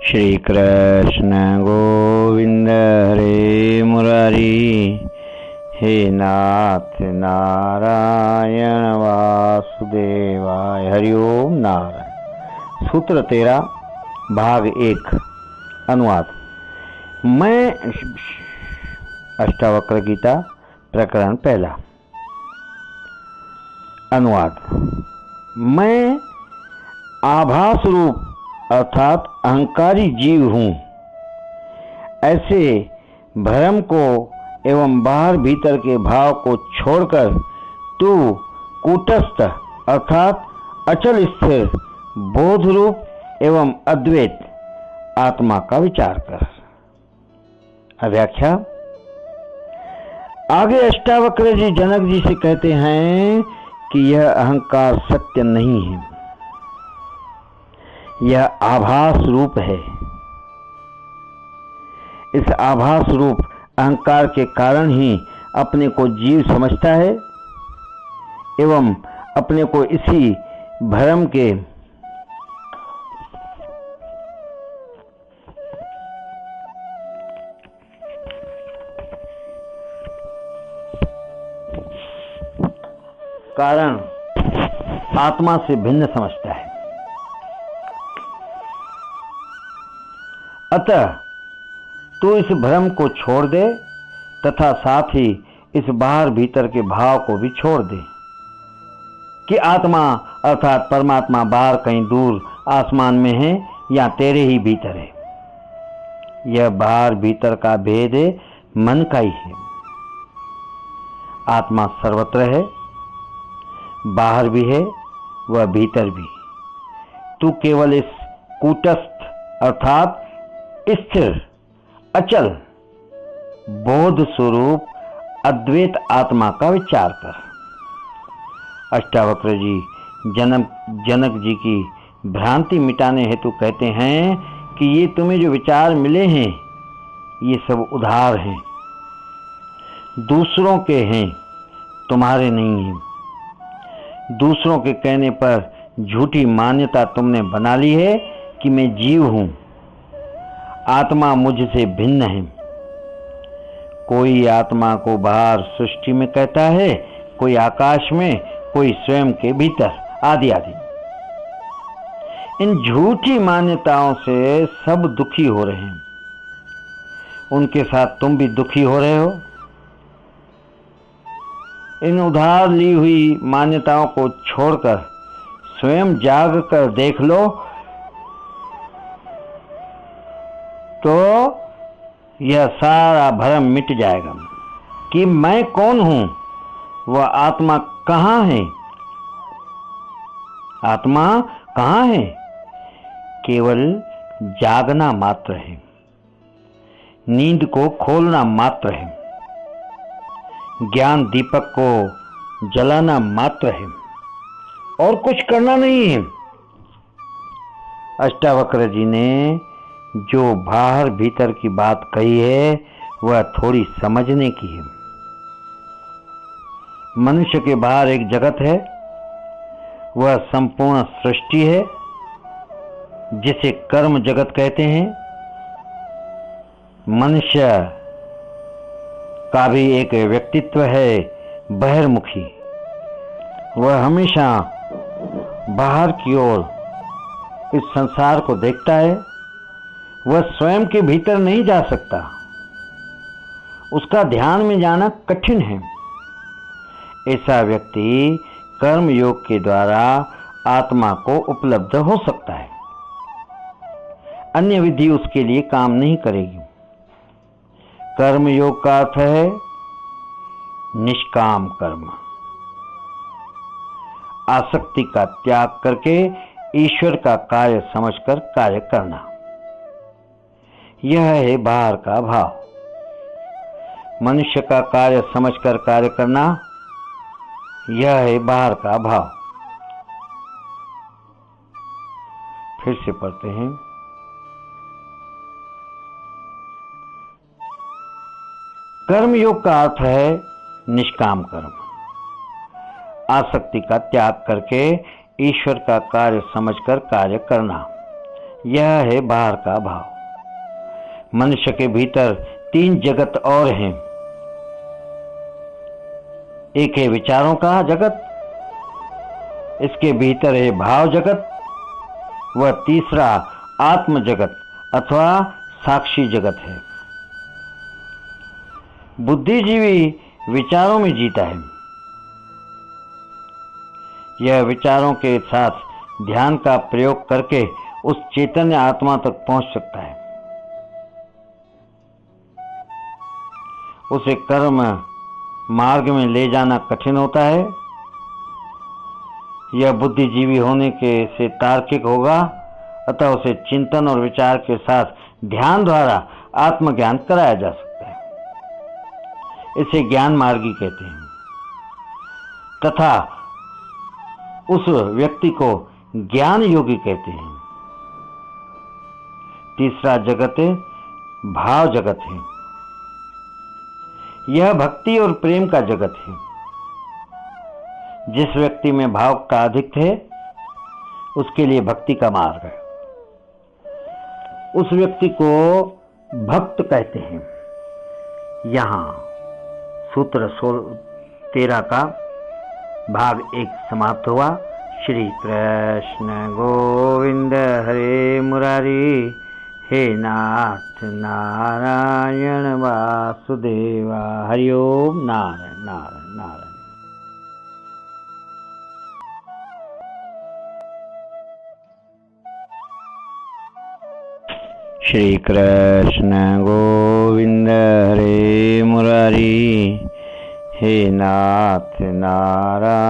श्री कृष्ण गोविंद हरे मुरारी। हे नाथ नारायण वासुदेवाय। हरिओम नारायण। सूत्र 13 भाग 1 अनुवाद। मैं अष्टावक्र गीता प्रकरण 1। अनुवाद। मैं आभास रूप अर्थात अहंकारी जीव हूँ। ऐसे भ्रम को एवं बाहर भीतर के भाव को छोड़कर तू कूटस्थ अर्थात अचल स्थिर बोध रूप एवं अद्वैत आत्मा का विचार कर। व्याख्या। आगे अष्टावक्र जी जनक जी से कहते हैं कि यह अहंकार सत्य नहीं है, यह आभास रूप है। इस आभास रूप अहंकार के कारण ही अपने को जीव समझता है एवं अपने को इसी भ्रम के कारण आत्मा से भिन्न समझता है। अतः तू इस भ्रम को छोड़ दे तथा साथ ही इस बाहर भीतर के भाव को भी छोड़ दे कि आत्मा अर्थात परमात्मा बाहर कहीं दूर आसमान में है या तेरे ही भीतर है। यह बाहर भीतर का भेद मन का ही है। आत्मा सर्वत्र है, बाहर भी है वह भीतर भी। तू केवल इस कूटस्थ अर्थात स्थिर अचल बोध स्वरूप अद्वैत आत्मा का विचार कर। अष्टावक्र जी जनक जी की भ्रांति मिटाने हेतु कहते हैं कि ये तुम्हें जो विचार मिले हैं ये सब उधार हैं, दूसरों के हैं, तुम्हारे नहीं हैं। दूसरों के कहने पर झूठी मान्यता तुमने बना ली है कि मैं जीव हूं, आत्मा मुझसे भिन्न है। कोई आत्मा को बाहर सृष्टि में कहता है, कोई आकाश में, कोई स्वयं के भीतर, आदि आदि। इन झूठी मान्यताओं से सब दुखी हो रहे हैं। उनके साथ तुम भी दुखी हो रहे हो। इन उधार ली हुई मान्यताओं को छोड़कर स्वयं जाग कर देख लो तो यह सारा भ्रम मिट जाएगा कि मैं कौन हूं, वह आत्मा कहां है। आत्मा कहां है? केवल जागना मात्र है, नींद को खोलना मात्र है, ज्ञान दीपक को जलाना मात्र है और कुछ करना नहीं है। अष्टावक्र जी ने जो बाहर भीतर की बात कही है वह थोड़ी समझने की है। मनुष्य के बाहर एक जगत है, वह संपूर्ण सृष्टि है जिसे कर्म जगत कहते हैं। मनुष्य का भी एक व्यक्तित्व है बहिर्मुखी। वह हमेशा बाहर की ओर इस संसार को देखता है, वह स्वयं के भीतर नहीं जा सकता। उसका ध्यान में जाना कठिन है। ऐसा व्यक्ति कर्म योग के द्वारा आत्मा को उपलब्ध हो सकता है। अन्य विधि उसके लिए काम नहीं करेगी। कर्म योग का अर्थ है निष्काम कर्म, आसक्ति का त्याग करके ईश्वर का कार्य समझकर कार्य करना। यह है बाहर का भाव। मनुष्य का कार्य समझकर कार्य करना, यह है बाहर का भाव। फिर से पढ़ते हैं। कर्म योग का अर्थ है निष्काम कर्म, आसक्ति का त्याग करके ईश्वर का कार्य समझकर कार्य करना। यह है बाहर का भाव। मनुष्य के भीतर 3 जगत और हैं। एक है विचारों का जगत, इसके भीतर है भाव जगत, वह तीसरा आत्म जगत अथवा साक्षी जगत है। बुद्धिजीवी विचारों में जीता है। यह विचारों के साथ ध्यान का प्रयोग करके उस चैतन्य आत्मा तक पहुंच सकता है। उसे कर्म मार्ग में ले जाना कठिन होता है। यह बुद्धिजीवी होने के से तार्किक होगा, अतः उसे चिंतन और विचार के साथ ध्यान द्वारा आत्मज्ञान कराया जा सकता है। इसे ज्ञान मार्गी कहते हैं तथा उस व्यक्ति को ज्ञान योगी कहते हैं। तीसरा जगत भाव जगत है। यह भक्ति और प्रेम का जगत है। जिस व्यक्ति में भाव का अधिक है उसके लिए भक्ति का मार्ग है। उस व्यक्ति को भक्त कहते हैं। यहाँ सूत्र 13 का भाग 1 समाप्त हुआ। श्री कृष्ण गोविंद हरे मुरारी, हे नाथ नारायण वासुदेवा, हरि ओम। नारायण नारायण नारायण। श्री कृष्ण गोविंद हरे मुरारी, हे नाथ नारायण